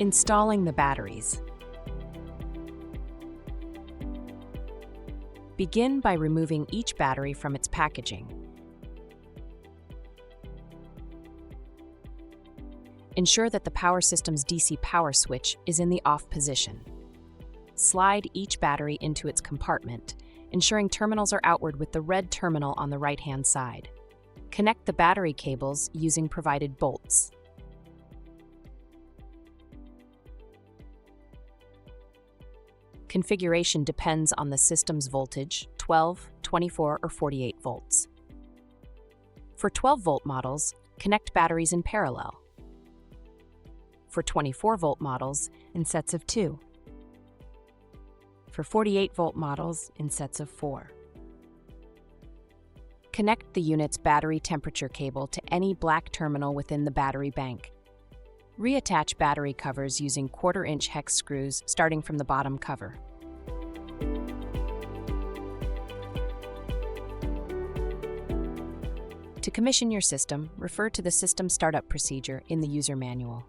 Installing the batteries. Begin by removing each battery from its packaging. Ensure that the power system's DC power switch is in the off position. Slide each battery into its compartment, ensuring terminals are outward with the red terminal on the right-hand side. Connect the battery cables using provided bolts. Configuration depends on the system's voltage, 12, 24, or 48 volts. For 12-volt models, connect batteries in parallel. For 24-volt models, in sets of 2. For 48-volt models, in sets of 4. Connect the unit's battery temperature cable to any black terminal within the battery bank. Reattach battery covers using 1/4-inch hex screws starting from the bottom cover. To commission your system, refer to the system startup procedure in the user manual.